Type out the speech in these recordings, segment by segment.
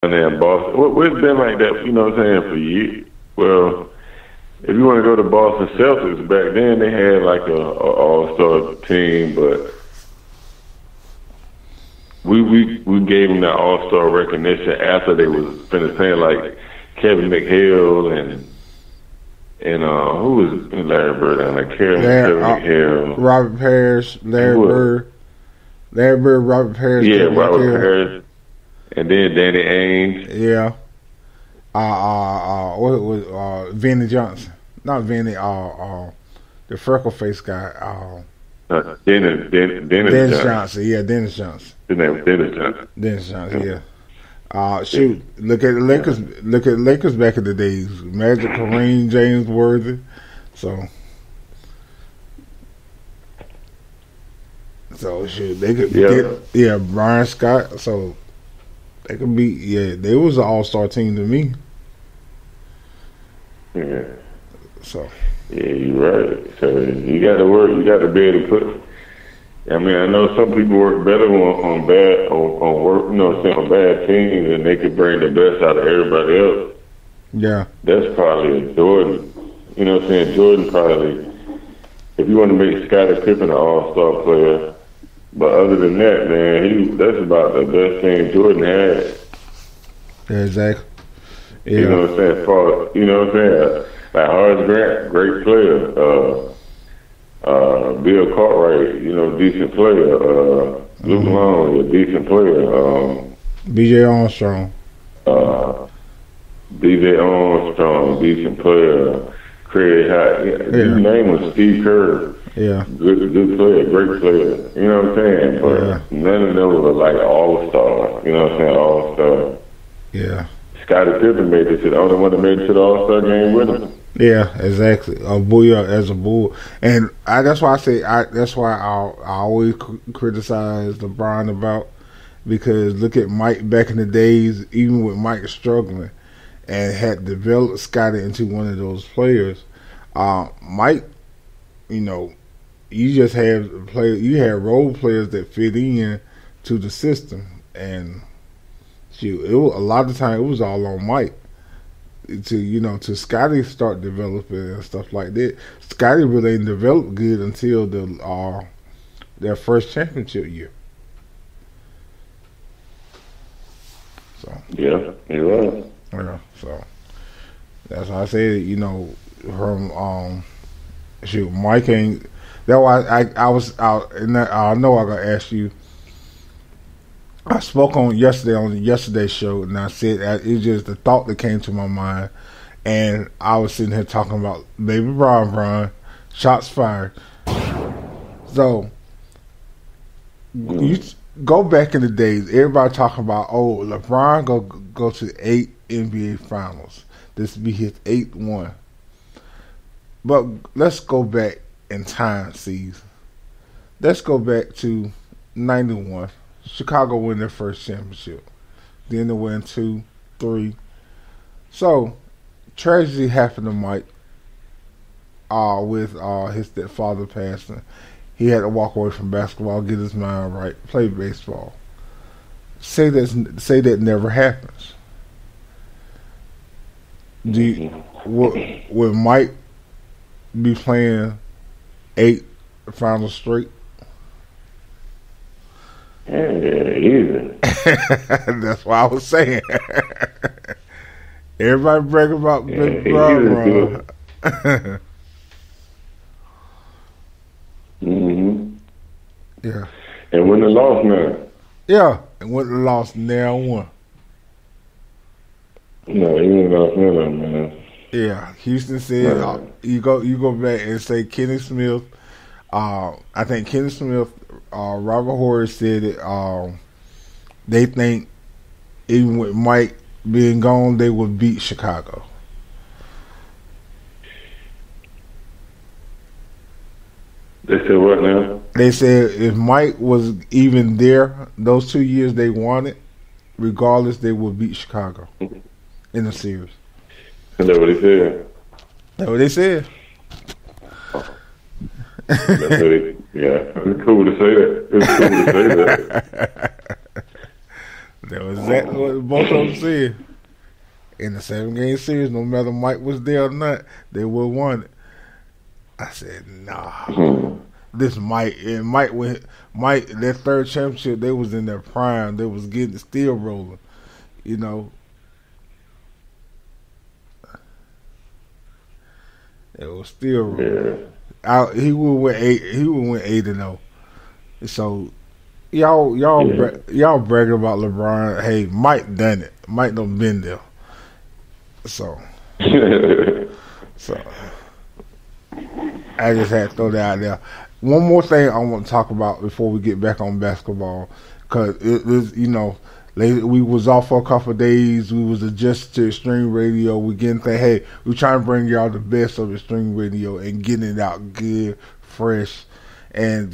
And then Boston. Well, it's been like that, you know what I'm saying, for years. Well, if you want to go to Boston Celtics, back then they had like a all-star team, but we gave them that all-star recognition after they was finished playing, like Kevin McHale and who was Larry Bird down there? Kevin McHale, Robert Parrish, Larry Bird, Robert Parrish. Yeah, Robert Parrish, and then Danny Ainge. Yeah. What was Vinny Johnson? Not Vinny. The freckle face guy. Dennis Johnson. Yeah, Dennis Johnson. His name was Dennis Johnson. Dennis Johnson. Yeah. Shoot, look at the Lakers. Look at the Lakers back in the days. Magic, Kareem, James Worthy. So shoot, they could get Brian Scott. So they could be. Yeah, they was an all-star team to me. Yeah. So. Yeah, you're right. So you got to work. You got to be able to put. I mean, I know some people work better on work. You know, on bad teams, and they could bring the best out of everybody else. Yeah. That's probably Jordan. You know what I'm saying? Jordan probably. If you want to make Scottie Pippen an all-star player, but other than that, man, that's about the best thing Jordan had. Yeah, exactly. Yeah. You know what I'm saying? You know what I'm saying? Like Horace Grant, great player. Bill Cartwright, you know, decent player. Luke Long, a decent player. B.J. Armstrong. B.J. Armstrong, decent player. Craig Hyatt. His name was Steve Kerr. Yeah. Good player, great player. You know what I'm saying? But none of them were like all-star. You know what I'm saying? All-star. Yeah. Scottie Pippen made it to the only one that made it to the All-Star game with him. Yeah, exactly. A Booyah as a Bull, and that's why I say that's why I always criticize LeBron about, because look at Mike back in the days, even with Mike struggling, and had developed Scottie into one of those players. Mike, you know, you just have role players that fit in to the system, and it was, a lot of the time it was all on Mike to Scottie start developing and stuff like that. Scottie really didn't develop good until their first championship year. So yeah, you're right. Yeah, so that's why I said, from Mike ain't. That's why I was out, and I know I gotta ask you. I spoke on yesterday's show, and I said it's just the thought that came to my mind, and I was sitting here talking about baby Bron, shots fired. So you go back in the days, everybody talking about, LeBron go to 8 NBA Finals. This will be his 8th one. But let's go back in time, Cees. Let's go back to 91. Chicago win their first championship. Then they win 2, 3. So, tragedy happened to Mike with his father passing. He had to walk away from basketball, get his mind right, play baseball. Say that never happens. Would Mike be playing 8 finals straight? Yeah, easy. That's what I was saying. Everybody brag about Big Bron. Yeah. And when they lost now. Yeah, and when they lost now won. No, he ain't lost nothing, man. Yeah, Houston said you go back and say Kenny Smith. I think Kenny Smith, Robert Horry said it. They think even with Mike being gone, they would beat Chicago. They said what now? They said if Mike was even there, those 2 years they won it, regardless, they would beat Chicago in the series. Is that what they said? That's what they said. Yeah, it's cool to say that. It's cool to say that. That was exactly what both of them said. In the 7-game series, no matter Mike was there or not, they would have won it. I said, nah. This Mike and Mike that third championship, they was in their prime. They was getting the steel rolling, you know. It was still rolling. Yeah. He would win 8. He would win 8-0. So y'all bragging about LeBron. Hey, Mike done it. Mike done been there. So I just had to throw that out there. One more thing I want to talk about before we get back on basketball, because it was, we was off for a couple of days. We was adjusted to Extreme Radio. We getting think, hey, we trying to bring y'all the best of Extreme Radio and getting it out good, fresh, and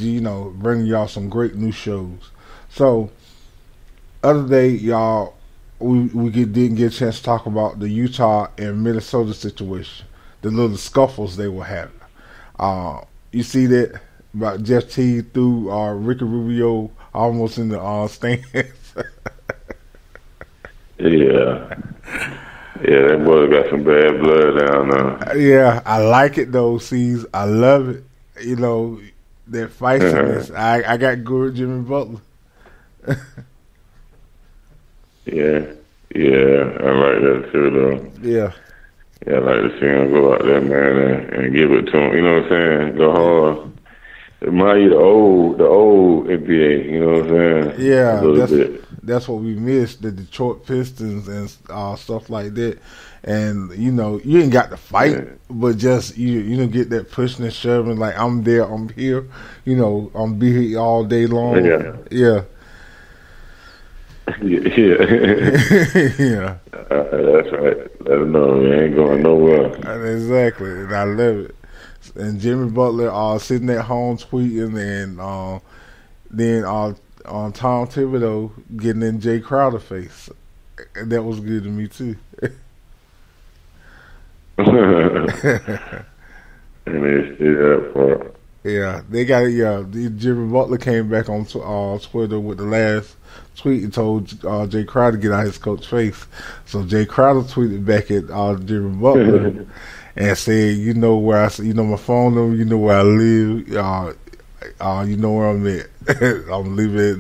bringing y'all some great new shows. So, other day, y'all, we didn't get a chance to talk about the Utah and Minnesota situation, the little scuffles they were having. You see that about Jeff T threw Ricky Rubio almost in the stands. Yeah, that boy got some bad blood down there. Yeah, I like it though, Cees. I love it. That feistiness. I got good Jimmy Butler. Yeah, I like that too, though. Yeah, I like to see him go out there, man, and give it to him. You know what I'm saying? Go hard. It might be the old NBA. You know what I'm saying? Yeah, that's what we missed, the Detroit Pistons and stuff like that. And you ain't got to fight, but just you get that pushing and shoving. Like, I'm there, I'm here. I'm be here all day long. Yeah. Yeah. Yeah. That's right. Let them know we ain't going nowhere. Exactly, and I love it. And Jimmy Butler sitting at home tweeting, and then Tom Thibodeau getting in Jay Crowder's face. And that was good to me too. And they see that part. Yeah, they got it. Yeah, Jimmy Butler came back on Twitter with the last tweet and told Jay Crowder to get out his coach's face. So Jay Crowder tweeted back at Jimmy Butler and said, "You know where my phone number. You know where I live. You know where I'm at. I'm leaving it at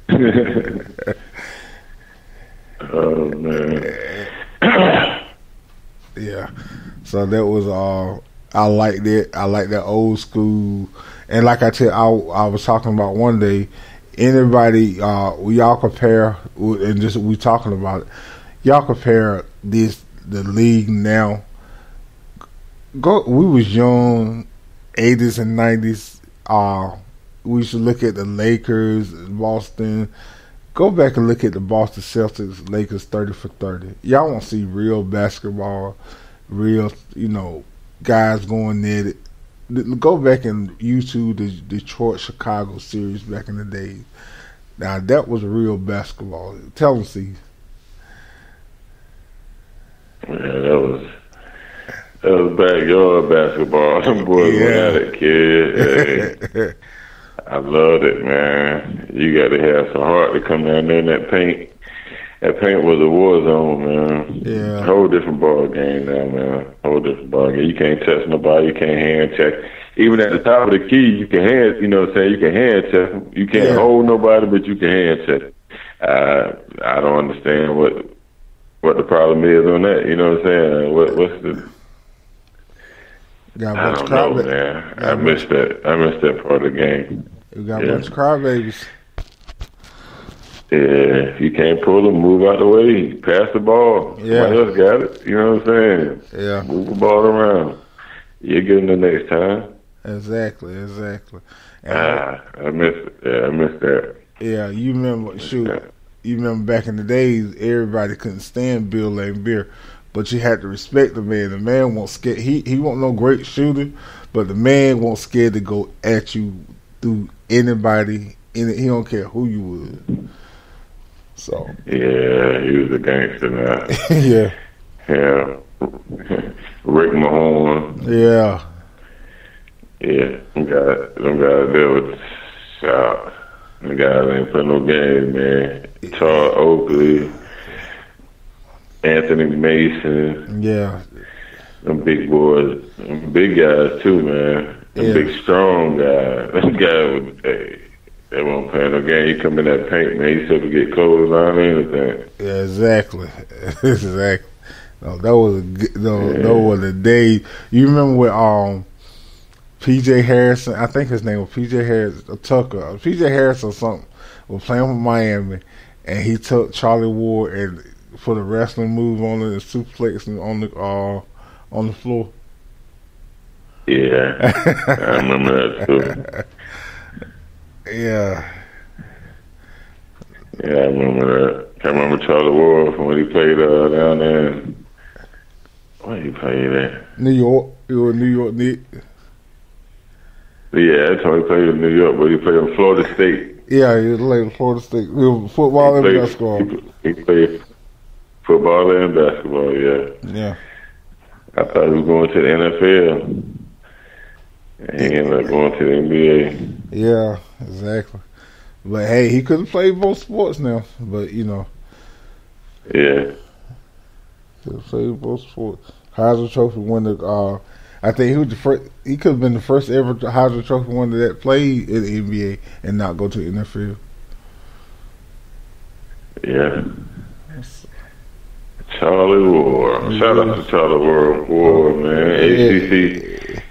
that." Oh man. Yeah. So that was I like that. I like that old school. And like I was talking about one day, anybody, we all compare, and just we talking about it, y'all compare the league now. We was young, 80s and 90s. We should look at the Lakers, Boston. Go back and look at the Boston Celtics, Lakers 30 for 30. Y'all won't see real basketball, real, guys going at it. Go back and YouTube the Detroit-Chicago series back in the day. Now, that was real basketball. Tell them, Steve. Yeah, that was backyard basketball. Them boys went at it, kid. Hey, I loved it, man. You got to have some heart to come down there in that paint. That paint was a war zone, man. Yeah. Whole different ball game now, man. Whole different ball game. You can't touch nobody. You can't hand check. Even at the top of the key, you can hand, you can hand check them. You can't hold nobody, but you can hand check them. I don't understand what the problem is on that. You know what I'm saying? What's the... I don't know, man. I missed that part of the game. We got a bunch of crybabies. Yeah, if you can't pull them, move out the way. Pass the ball. Yeah. Somebody else got it. You know what I'm saying? Yeah. Move the ball around. You'll get them the next time. Exactly. I missed it. Yeah, I missed that. Yeah, you remember, you remember back in the days, everybody couldn't stand Bill Laimbeer, but you had to respect the man. The man won't scared. He wasn't no great shooter, but the man won't scared to go at you through anybody. He don't care who you was. So yeah, he was a gangster now. Yeah. Rick Mahorn. Yeah. Yeah, them guys there with shout. The guys ain't playing no games, man. Charles Oakley, Anthony Mason. Yeah. Them big boys. Them big guys, too, man. Them big, strong guys. Them guys, they won't play no game. He come in that paint, man. He still get clothes on anything. Yeah, exactly. Exactly. No, that was a good, that was a day. You remember when P.J. Harrison, I think his name was P.J. Harrison, Tucker, P.J. Harrison or something, was playing with Miami, and he took Charlie Ward and put a wrestling move on it and suplex on the floor. Yeah, I remember that too. Yeah. Yeah, I remember that. I remember Charlie Ward from when he played down there. Where he played at? New York. You were New York Nick. Yeah, that's how he played in New York, but he played in Florida State. Yeah, he played in Florida State. It was football and basketball. He played football and basketball, yeah. Yeah. I thought he was going to the NFL. And he ended up going to the NBA. Yeah, exactly. But hey, he couldn't play both sports now. But Yeah. Could play both sports. Heisman Trophy winner. I think he was the first. He could have been the first ever Heisman Trophy winner that played in the NBA and not go to the NFL. Yeah. Charlie Ward. Shout out to Charlie Ward, man. ACC.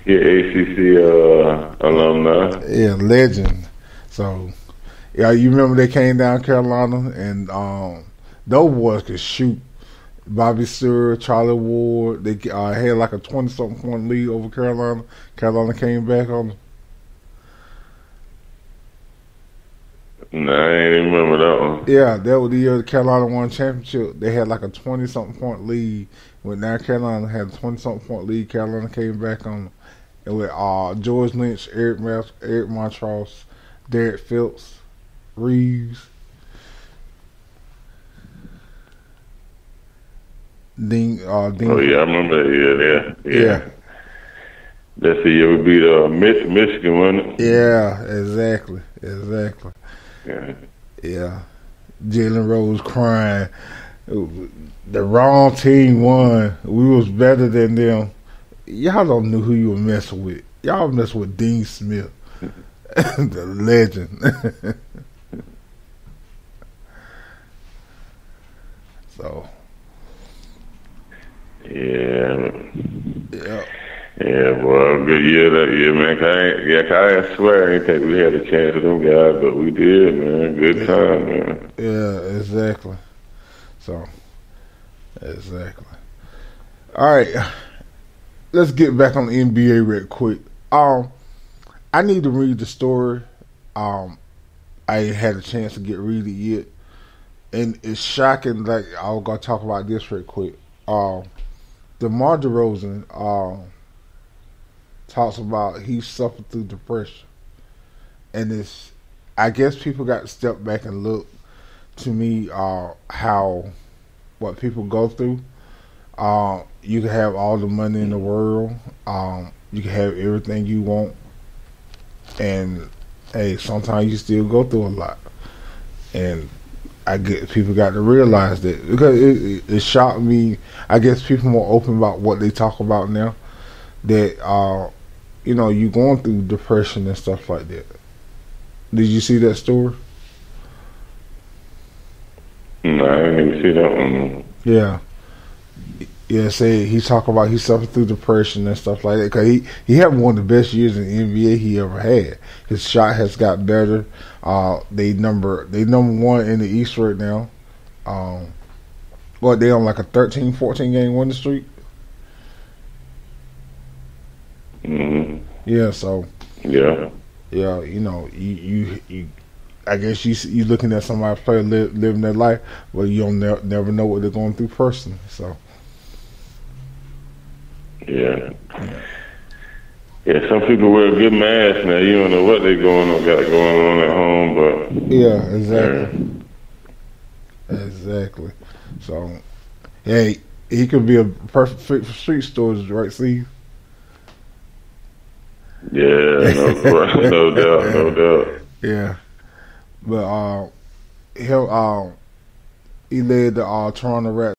Yeah, ACC alumni. Yeah, legend. So, yeah, you remember they came down Carolina and those boys could shoot. Bobby Sewell, Charlie Ward, they had like a 20-something point lead over Carolina. Carolina came back on them. Nah, I ain't even remember that one. Yeah, that was the year Carolina won championship. They had like a 20-something point lead. When now Carolina had a 20-something point lead, Carolina came back on them. And with George Lynch, Eric Montross, Derek Phillips, Reeves, Dean. Oh yeah, I remember that. Yeah. That's the year we beat Michigan, wasn't it? Yeah, exactly. Yeah. Jalen Rose crying. The wrong team won. We was better than them. Y'all don't know who you were messing with. Y'all messing with Dean Smith, the legend. So. Yeah, boy, good year that year, man. I swear I didn't think we had a chance with them guys, but we did, man. Good time, man. Yeah, exactly. So, exactly. All right, let's get back on the NBA real quick. I need to read the story. I ain't had a chance to read it yet, and it's shocking. Like I'm gonna talk about this real quick. DeMar DeRozan talks about he suffered through depression, and I guess people got to step back and look to me what people go through. You can have all the money in the world, you can have everything you want, and hey, sometimes you still go through a lot, and I guess people got to realize that because it shocked me. I guess people more open about what they talk about now. That you going through depression and stuff like that. Did you see that story? No, I didn't even see that one. Yeah. Say he talked about he suffered through depression and stuff like that because he had one of the best years in the NBA he ever had. His shot has got better. They number one in the East right now. They on like a 13, 14 game winning streak. Mm-hmm. Yeah. So. Yeah. Yeah. You I guess you looking at somebody player living their life, but you don't never know what they're going through personally. So. Yeah. Some people wear a good mask now. You don't know what they got going on at home, but yeah, exactly. Exactly. So, hey, he could be a perfect fit for street stores, right, Steve? Yeah, no doubt. Yeah. But he led the Toronto Raptors